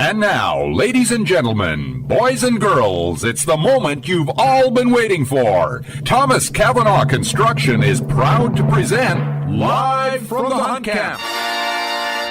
And now, ladies and gentlemen, boys and girls, it's the moment you've all been waiting for. Thomas Cavanaugh Construction is proud to present Live from the Hunt Camp.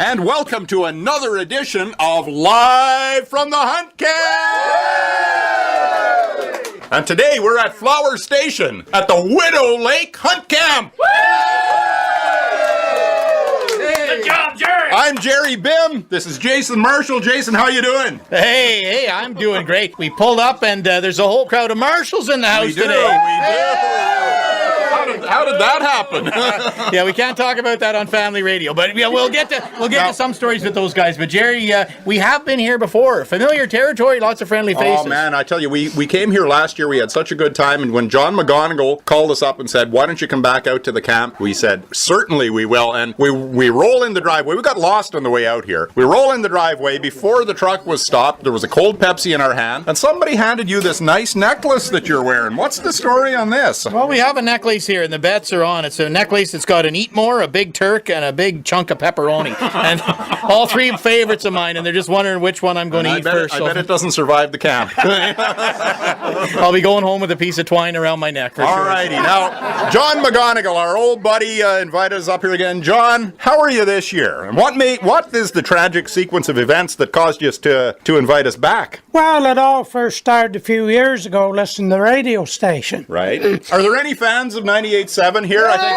And welcome to another edition of Live from the Hunt Camp! And today we're at Flower Station at the Widow Lake Hunt Camp! Good job, Jerry! I'm Jerry Bim. This is Jason Marshall. Jason, how you doing? Hey, I'm doing great. We pulled up and there's a whole crowd of Marshalls in the house today. How did that happen? Yeah, we can't talk about that on family radio, but yeah, we'll get to some stories with those guys. But Jerry, we have been here before. Familiar territory, lots of friendly faces. Oh man, I tell you, we came here last year. We had such a good time, and when John McGonigal called us up and said, "Why don't you come back out to the camp?" we said, "Certainly we will." And we roll in the driveway. We got lost on the way out here. We roll in the driveway. Before the truck was stopped, there was a cold Pepsi in our hand, and somebody handed you this nice necklace that you're wearing. What's the story on this? Well, we have a necklace here, and the bets are on. It's a necklace that's got an Eat More, a Big Turk, and a big chunk of pepperoni. And all three favorites of mine, and they're just wondering which one I'm going to eat first. I bet it doesn't survive the camp. I'll be going home with a piece of twine around my neck for sure. Alrighty, now, John McGonigal, our old buddy, invited us up here again. John, how are you this year? And what is the tragic sequence of events that caused you to invite us back? Well, it all first started a few years ago listening to the radio station. Right. Are there any fans of 98.7 here? I think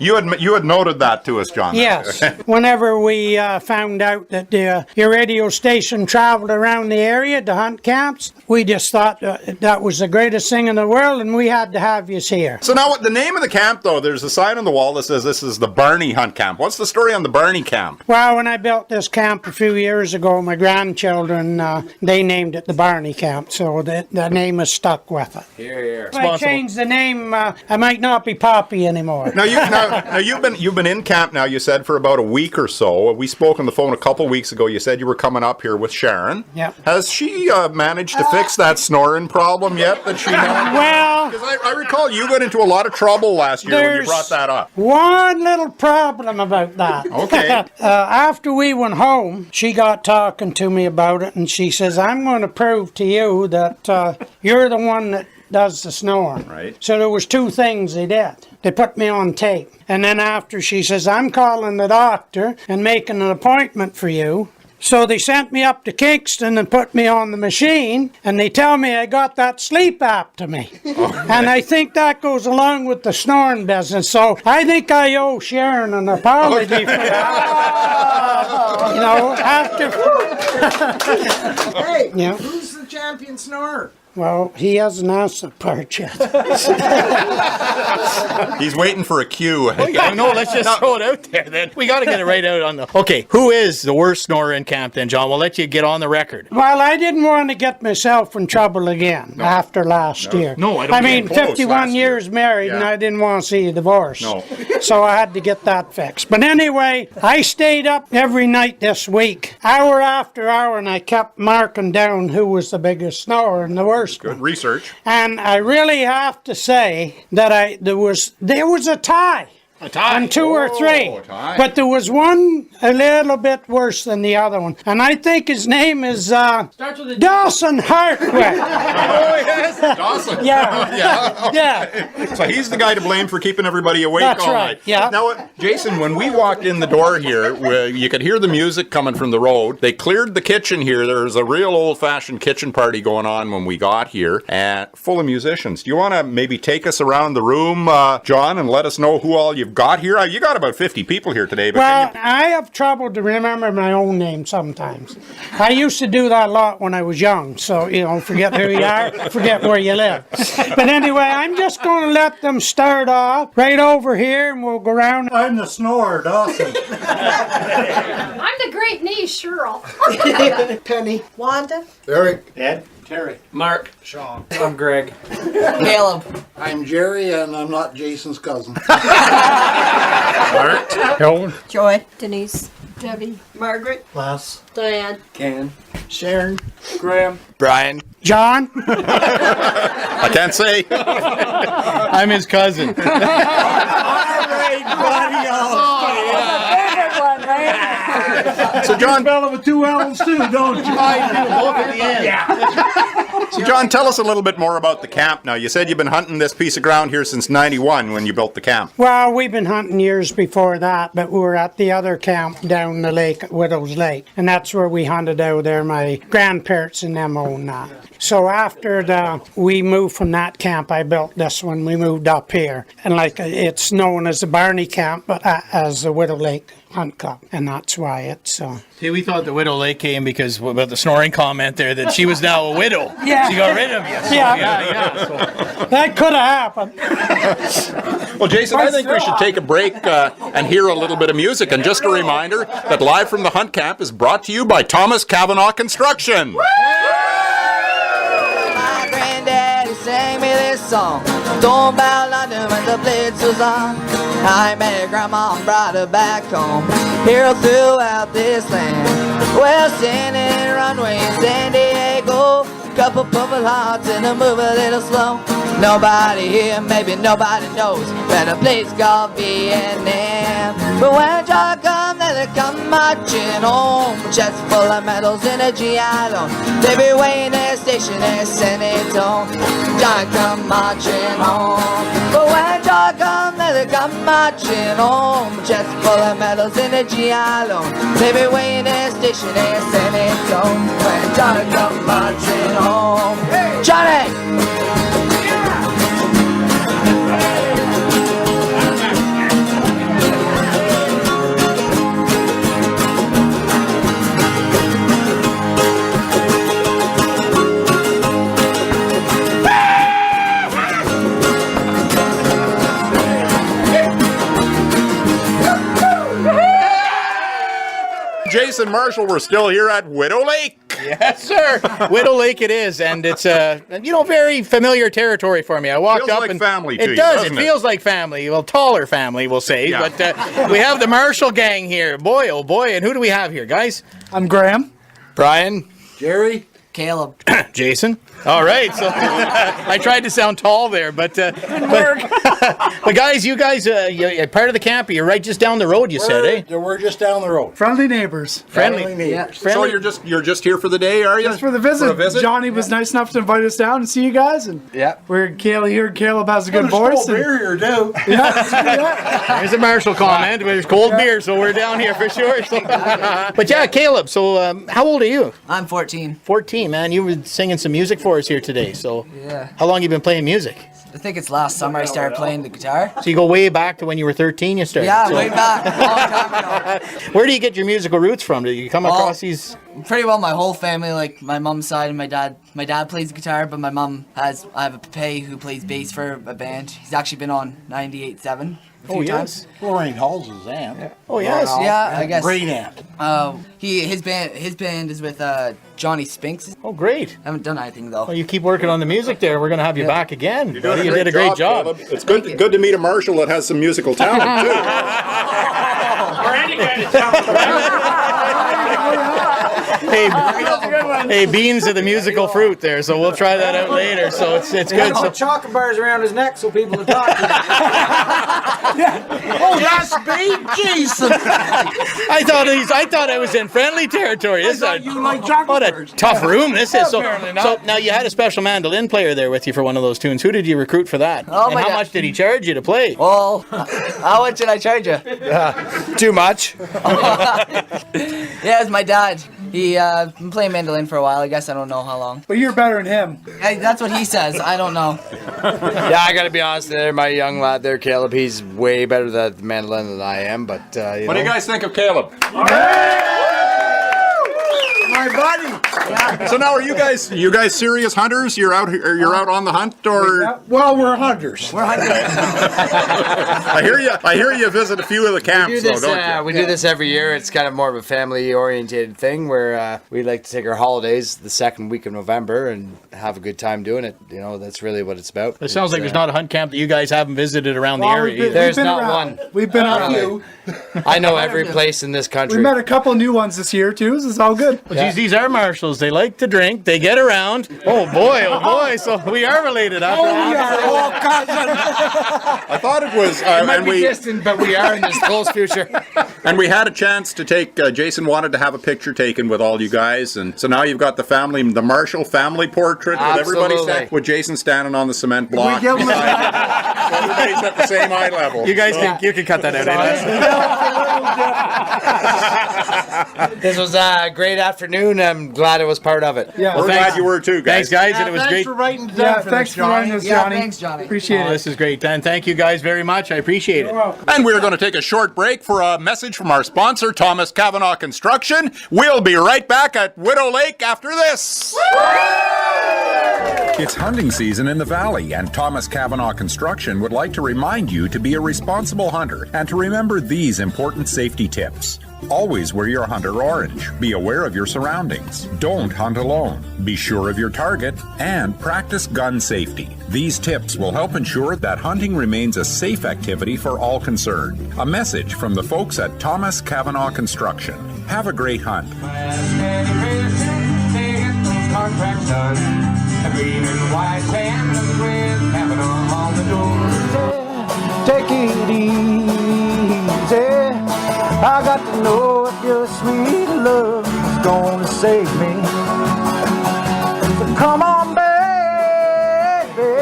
you had noted that to us, John. Yes. Whenever we found out that your radio station traveled around the area to hunt camps, we just thought that was the greatest thing in the world, and we had to have you here. So now, the name of the camp, though, there's a sign on the wall that says this is the Barney Hunt Camp. What's the story on the Barney Camp? Well, when I built this camp a few years ago, my grandchildren, they named it the Barney Camp, so the name is stuck with it. Here. If I change the name, I might not be Poppy anymore. Now you've been in camp now, you said, for about a week or so. We spoke on the phone a couple weeks ago. You said you were coming up here with Sharon. Yep. Has she managed to fix that snoring problem yet that she had? Well, because I recall you got into a lot of trouble last year when you brought that up. One little problem about that. Okay. After we went home, she got talking to me about it, and she says, "I'm going to prove to you that you're the one that does the snoring." Right. So there was two things they did. They put me on tape. And then after, she says, "I'm calling the doctor and making an appointment for you." So they sent me up to Kingston and put me on the machine, and they tell me I got that sleep apnea. Okay. And I think that goes along with the snoring business. So I think I owe Sharon an apology for that. You know, after... Hey, Yeah. who's the champion snorer? Well, he hasn't asked the part yet. He's waiting for a cue. No, let's just throw it out there then. We got to get it right out on the... Okay, who is the worst snorer in camp then, John? We'll let you get on the record. Well, I didn't want to get myself in trouble again after last year. No, I don't I mean, get close 51 last year. years married, and Yeah. I didn't want to see a divorce. No. So I had to get that fixed. But anyway, I stayed up every night this week, hour after hour, and I kept marking down who was the biggest snorer and the worst Good one. research. And I really have to say that there was a tie. A tie. And two or three. a tie. But there was one a little bit worse than the other one. And I think his name is Dawson Hartwick. Oh, yes. Dawson. Yeah. Yeah. Yeah. So he's the guy to blame for keeping everybody awake That's all right, night. yeah. Now, Jason, when we walked in the door here, you could hear the music coming from the road. They cleared the kitchen here. There was a real old-fashioned kitchen party going on when we got here, and full of musicians. Do you want to maybe take us around the room, John, and let us know who all you've got here? You got about 50 people here today. But Well, I have trouble to remember my own name sometimes. I used to do that a lot when I was young. So, forget who you are, forget where you live. But anyway, I'm just going to let them start off right over here, and we'll go around. I'm the snorer, Dawson. I'm the great niece, Cheryl. Penny. Wanda. Eric. Ed. Terry. Mark. Sean. I'm Greg. Caleb. I'm Jerry, and I'm not Jason's cousin. Art. Helen. Joy. Denise. Debbie. Margaret. Les. Diane. Ken. Sharon. Graham. Brian. John? I can't say. I'm his cousin. Everybody else. So John, Spell it with two L's too, don't you? I do both at the end. so John, tell us a little bit more about the camp now. You said you've been hunting this piece of ground here since 91 when you built the camp. Well, we've been hunting years before that, but we were at the other camp down the lake at Widow's Lake, and that's where we hunted out there. My grandparents and them owned that. So after we moved from that camp, I built this one. We moved up here, and like it's known as the Barney Camp, but as the Widow Lake Hunt Club, and that's why it's. See, we thought the Widow Lake came because about the snoring comment there that she was now a widow. Yeah. She got rid of you. So, Yeah. so. That could have happened. Well, Jason, I think we should take a break and hear a little bit of music. And just a reminder that Live from the Hunt Camp is brought to you by Thomas Cavanaugh Construction. My granddaddy sang me this song. Don't bow London when the blitz was on. I met grandma and brought her back home. Here throughout this land. Well, standing runway in San Diego. Couple purple hearts and a move a little slow. Nobody here, maybe nobody knows that a place called Vietnam. But when John come, then they come marching home. Chests full of medals in a GI loan. They be waiting their station at San Antonio. John come marching home. But when John come, then they come marching home. Chests full of medals in a GI loan. They be waiting their station at San Antonio. When John come marching home. Johnny! Jason Marshall, we're still here at Widow Lake. Yes, sir. Widow Lake it is, and it's very familiar territory for me. I walked Feels up like and family to it you, does. doesn't It it? feels like family. Well, taller family, we'll say. Yeah. But we have the Marshall gang here. Boy, oh boy, and who do we have here, guys? I'm Graham. Brian, Jerry. Caleb. Jason. All right, so I tried to sound tall there, but guys, you guys, you're part of the camp. You're right just down the road. You said, eh? We're just down the road. Friendly neighbors. Friendly. neighbors. So you're just here for the day, are you? Just for the visit. For a visit? Johnny was nice enough to invite us down and see you guys. And we're Caleb here. Caleb has a good voice. There's beer here too. There's a Marshall comment. There's cold beer, so we're down here for sure. So. But yeah, Caleb. So how old are you? I'm 14. 14, man. You were singing some music for us here today. So Yeah. how long you been playing music? I think it's last summer I started playing the guitar. So you go way back to when you were 13. You started. Yeah, So way back, a long time ago. where do you get your musical roots from? Did you come across these? Pretty well my whole family, like my mom's side and my dad. My dad plays the guitar, but my mom I have a pay who plays bass for a band. He's actually been on 98.7 a few times. Lorraine Hall's his aunt. Oh yes. Yeah, I guess. Great aunt. His band is with Johnny Spinks. Oh great. Haven't done anything though. Well, you keep working on the music there. We're gonna have you back again. You're doing You did a great job. Caleb. It's good to meet a Marshall that has some musical talent too. Hey, beans are the musical fruit there, so we'll try that out later. So it's good. So, chocolate bars around his neck so people will talk to him. Oh, that's Big Jason. I thought I was in friendly territory. This is you like chocolate what a bars. tough room this is. So, Apparently not. so now you had a special mandolin player there with you for one of those tunes. Who did you recruit for that? Oh, and my how dad. much did he charge you to play? Well, how much did I charge you? Too much. Yeah, it's my dad. He been playing mandolin for a while. I guess I don't know how long. But you're better than him. Hey, that's what he says. I don't know. Yeah, I gotta be honest there. My young lad there, Caleb, he's way better at the mandolin than I am. But What do you guys think of Caleb? My buddy. So now, are you guys serious hunters? You're out on the hunt, or Well, we're hunters. I hear you visit a few of the camps, though, don't you? We do this every year. It's kind of more of a family-oriented thing where we like to take our holidays the second week of November and have a good time doing it. You know, that's really what it's about. It sounds like there's not a hunt camp that you guys haven't visited around the Well, area. we've been- either. There's been not around. one. We've been a few. I know every place in this country. We met a couple new ones this year too, so it's all good. Well, These are marshals. They like to drink. They get around. Oh boy. So we are related. Oh, cousin. I thought it was, Might be distant, but we are in this close future. and we had a chance to take. Jason wanted to have a picture taken with all you guys, and so now you've got the Marshall family portrait with everybody with Jason standing on the cement block. give him a- Everybody's at the same eye level. You guys you can cut that out. This was a great afternoon. I'm glad I was part of it. Yeah. We're glad you were too, guys. Thanks, guys, and it was Thanks great. for writing down Yeah, for thanks this, for writing us, Yeah, Johnny. thanks, Johnny. Appreciate Oh, it. this is great, Dan. Thank you guys very much. I appreciate it. And we're going to take a short break for a message from our sponsor, Thomas Cavanaugh Construction. We'll be right back at Widow Lake after this. It's hunting season in the valley, and Thomas Cavanaugh Construction would like to remind you to be a responsible hunter and to remember these important safety tips. Always wear your hunter orange. Be aware of your surroundings. Don't hunt alone. Be sure of your target and practice gun safety. These tips will help ensure that hunting remains a safe activity for all concerned. A message from the folks at Thomas Cavanaugh Construction. Have a great hunt. Take it easy. I got to know if your sweet love is gonna save me. So come on, baby.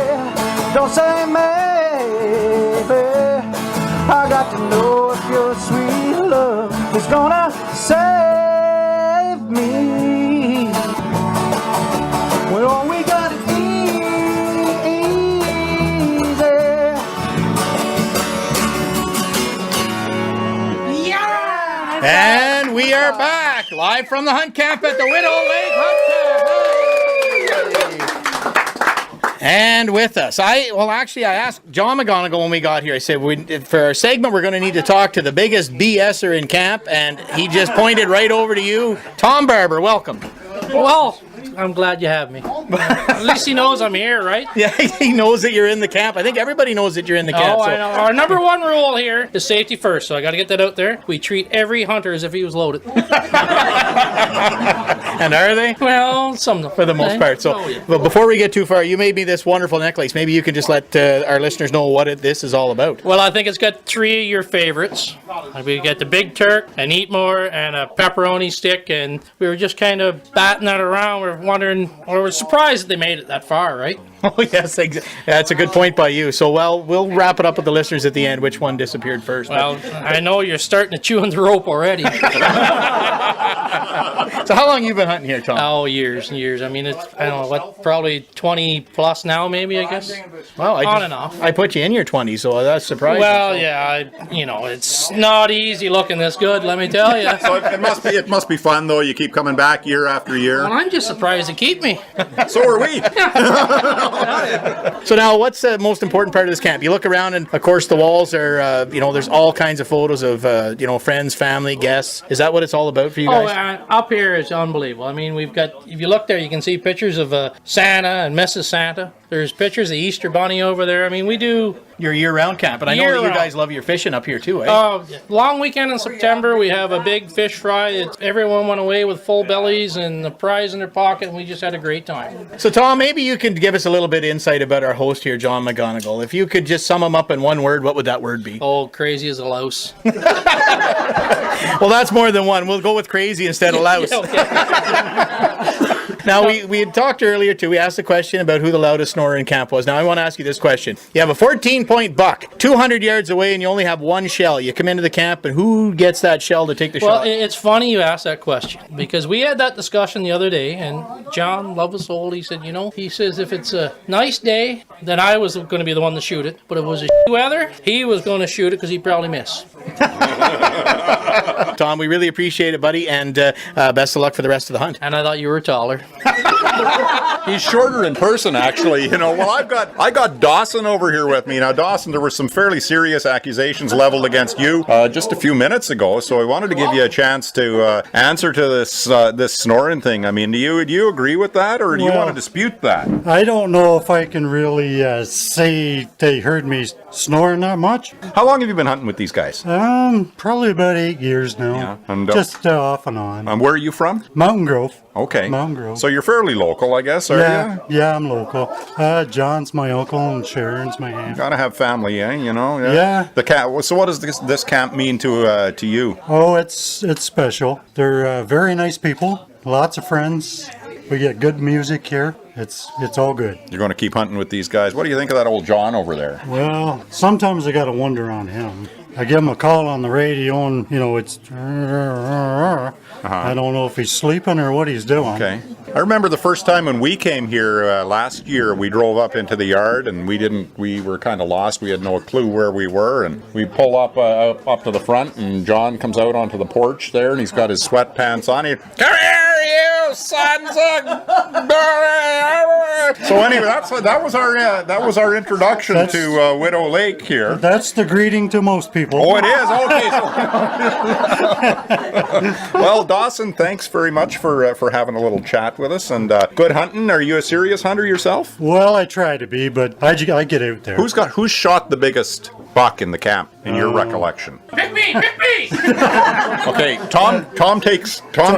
Don't say maybe. I got to know if your sweet love is gonna save me. Well, all we got is And we are back live from the hunt camp at the Widow Lake Hunt Camp. And with us, I asked John McGonigal when we got here. I said, for our segment, we're going to need to talk to the biggest BSer in camp, and he just pointed right over to you. Tom Barber, welcome. Well, I'm glad you have me. At least he knows I'm here, right? Yeah, he knows that you're in the camp. I think everybody knows that you're in the camp. Oh, I know. Our number one rule here is safety first, so I got to get that out there. We treat every hunter as if he was loaded. And are they? Well, some For the most part. So, Oh, yeah. but before we get too far, you made me this wonderful necklace. Maybe you can just let our listeners know what this is all about. Well, I think it's got three of your favorites. We got the Big Turk, an Eat More, and a pepperoni stick, and we were just kind of batting that around. We're wondering, or we're surprised that they made it that far, right? Oh, yes, that's a good point by you. So, we'll wrap it up with the listeners at the end, which one disappeared first. Well, I know you're starting to chew on the rope already. So how long you been hunting here, Tom? Oh, years and years. I mean, it's, I don't know, what, probably 20 plus now, maybe, I guess. Well, On and off. I put you in your 20s, so that's surprising. Well, yeah, it's not easy looking this good, let me tell you. So it must be fun though. You keep coming back year after year. Well, I'm just surprised to keep me. So are we. So now, what's the most important part of this camp? You look around, and of course, the walls are, there's all kinds of photos of, friends, family, guests. Is that what it's all about for you guys? Up here is unbelievable. I mean, we've got, if you look there, you can see pictures of Santa and Mrs. Santa. There's pictures of the Easter Bunny over there. I mean, we do. Your year-round camp, and I know that you Year-round. guys love your fishing up here too, eh? Long weekend in September, we have a big fish fry. Everyone went away with full bellies and a prize in their pocket, and we just had a great time. So, Tom, maybe you can give us a little bit of insight about our host here, John McGonigal. If you could just sum him up in one word, what would that word be? Oh, crazy as a louse. Well, that's more than one. We'll go with crazy instead of louse. Now, we had talked earlier, too. We asked the question about who the loudest snorer in camp was. Now, I want to ask you this question. You have a 14-point buck, 200 yards away, and you only have one shell. You come into the camp, and who gets that shell to take the Well, shot? it's funny you asked that question because we had that discussion the other day, and John, love his soul, he said, he says if it's a nice day, then I was going to be the one to shoot it. But if it was a weather, he was going to shoot it because he'd probably miss. Tom, we really appreciate it, buddy, and best of luck for the rest of the hunt. And I thought you were taller. He's shorter in person, actually. Well, I got Dawson over here with me now. Dawson, there were some fairly serious accusations leveled against you just a few minutes ago, so I wanted to give you a chance to answer to this snoring thing. I mean, do you agree with that, or do you want to dispute that? I don't know if I can really say they heard me snoring that much. How long have you been hunting with these guys? Probably about 8 years. years now. Yeah, and, just off and on. And where are you from? Mountain Grove. Okay. Mountain Grove. So you're fairly local, I guess, are you? Yeah, I'm local. John's my uncle and Sharon's my aunt. Gotta have family, eh? You know. Yeah. The camp. So what does this camp mean to you? Oh, it's special. They're very nice people. Lots of friends. We get good music here. It's all good. You're going to keep hunting with these guys. What do you think of that old John over there? Well, sometimes I got to wonder on him. I give him a call on the radio and, it's... I don't know if he's sleeping or what he's doing. Okay. I remember the first time when we came here last year, we drove up into the yard and we were kind of lost. We had no clue where we were, and we pull up to the front, and John comes out onto the porch there, and he's got his sweatpants on. Come here, you sons of... So anyway, that was our introduction to Widow Lake here. That's the greeting to most people. Oh, it is? Okay. Well, Dawson, thanks very much for having a little chat with us, and good hunting. Are you a serious hunter yourself? Well, I try to be, but I get out there. Who's shot the biggest buck in the camp in your recollection? Pick me! Pick me! Okay, Tom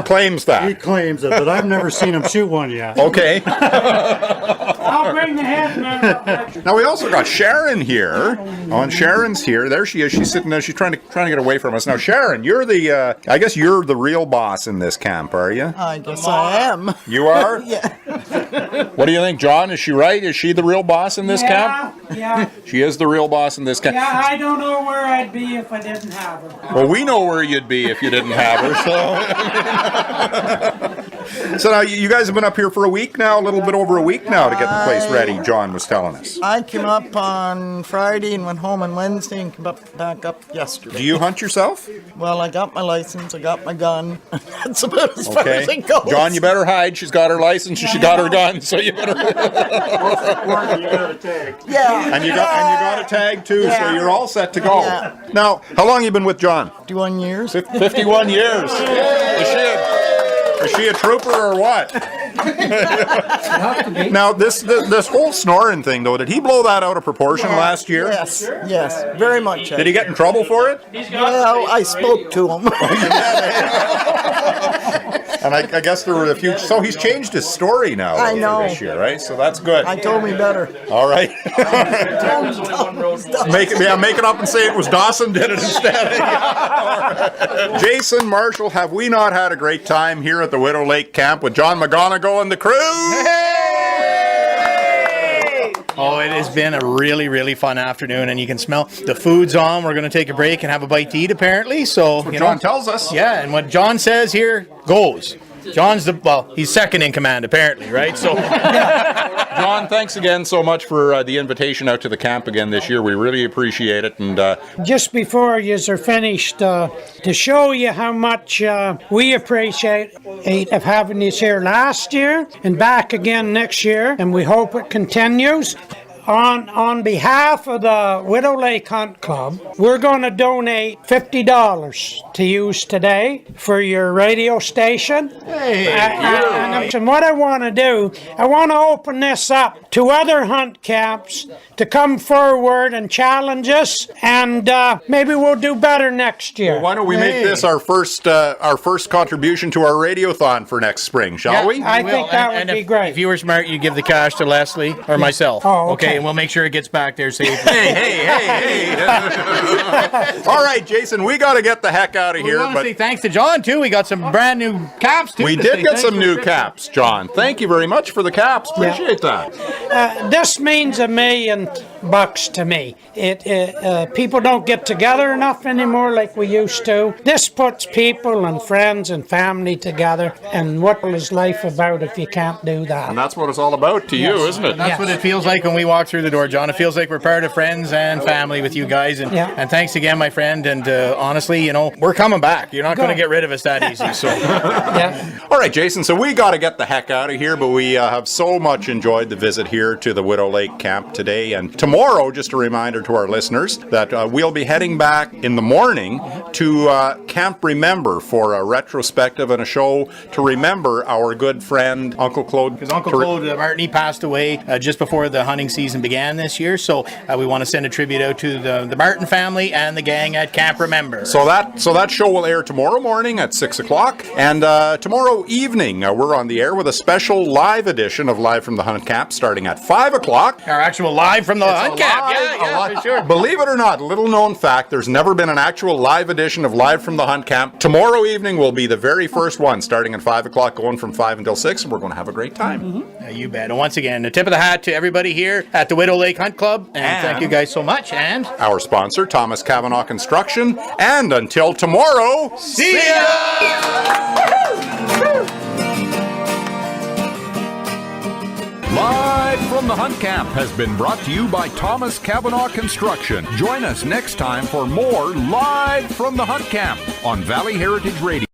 claims that. He claims it, but I've never seen him shoot one yet. Okay. I'll bring the headman up. Now we also got Sharon here. Sharon's here. There she is. She's sitting there. She's trying to get away from us. Now, Sharon, you're I guess you're the real boss in this camp, are you? I guess I am. You are? Yeah. What do you think, John? Is she right? Is she the real boss in this camp? Yeah. She is the real boss in this camp. Yeah, I don't know where I'd be if I didn't have her. Well, we know where you'd be if you didn't have her, so... So now, you guys have been up here for a week now, a little bit over a week now to get the place ready, John was telling us. I came up on Friday and went home on Wednesday and came back up yesterday. Do you hunt yourself? Well, I got my license, I got my gun. That's about as far as it goes. John, you better hide. She's got her license and she got her gun, so you better... Yeah. And you got a tag too, so you're all set to go. Yeah. Now, how long have you been with John? 51 years. 51 years. Is she a trooper or what? Now, this whole snoring thing, though, did he blow that out of proportion last year? Yes, very much. Did he get in trouble for it? Well, I spoke to him. And I guess there were a few... So he's changed his story now I know. for this year, right? So that's good. I told me better. All right. Make it up and say it was Dawson did it instead. Jason, Marshall, have we not had a great time here at the Widow Lake Camp with John McGonigal and the crew? Oh, it has been a really, really fun afternoon, and you can smell the food's on. We're going to take a break and have a bite to eat, apparently. So, That's what John tells us. Yeah, and what John says here goes. John's he's second in command, apparently, right? So, John, thanks again so much for the invitation out to the camp again this year. We really appreciate it. And just before you are finished, to show you how much we appreciate of having you here last year and back again next year, and we hope it continues. On behalf of the Widow Lake Hunt Club, we're going to donate $50 to use today for your radio station. And what I want to do, I want to open this up to other hunt camps to come forward and challenge us, and maybe we'll do better next year. Well, why don't we make this our first contribution to our radiothon for next spring, shall we? I think that would be great. If you were smart, you'd give the cash to Leslie or myself. Oh, okay. And we'll make sure it gets back there safely. Hey. All right, Jason, we got to get the heck out of here. But say thanks to John, too. We got some brand new caps, too. We did get some new caps, John. Thank you very much for the caps. Appreciate that. This means $1 million to me. People don't get together enough anymore like we used to. This puts people and friends and family together, and what is life about if you can't do that? And that's what it's all about to you, isn't it? That's what it feels like when we walk through the door, John. It feels like we're part of friends and family with you guys. And thanks again, my friend. And honestly, we're coming back. You're not going to get rid of us that easy. So. All right, Jason, so we got to get the heck out of here, but we have so much enjoyed the visit here to the Widow Lake Camp today. And tomorrow tomorrow, just a reminder to our listeners that we'll be heading back in the morning to Camp Remember for a retrospective and a show to remember our good friend Uncle Claude. Because Uncle Claude Martin, he passed away just before the hunting season began this year, so we want to send a tribute out to the Martin family and the gang at Camp Remember. So that show will air tomorrow morning at 6 o'clock, and tomorrow evening we're on the air with a special live edition of Live from the Hunt Camp starting at 5 o'clock. Our actual Live from the Hunt Camp, yeah, for sure. Believe it or not, little known fact, there's never been an actual live edition of Live from the Hunt Camp. Tomorrow evening will be the very first one, starting at 5 o'clock, going from 5 until 6, and we're going to have a great time. You bet. And once again, a tip of the hat to everybody here at the Widow Lake Hunt Club, and thank you guys so much. And our sponsor, Thomas Cavanaugh Construction. And until tomorrow, see ya! Live from the Hunt Camp has been brought to you by Thomas Cavanaugh Construction. Join us next time for more Live from the Hunt Camp on Valley Heritage Radio.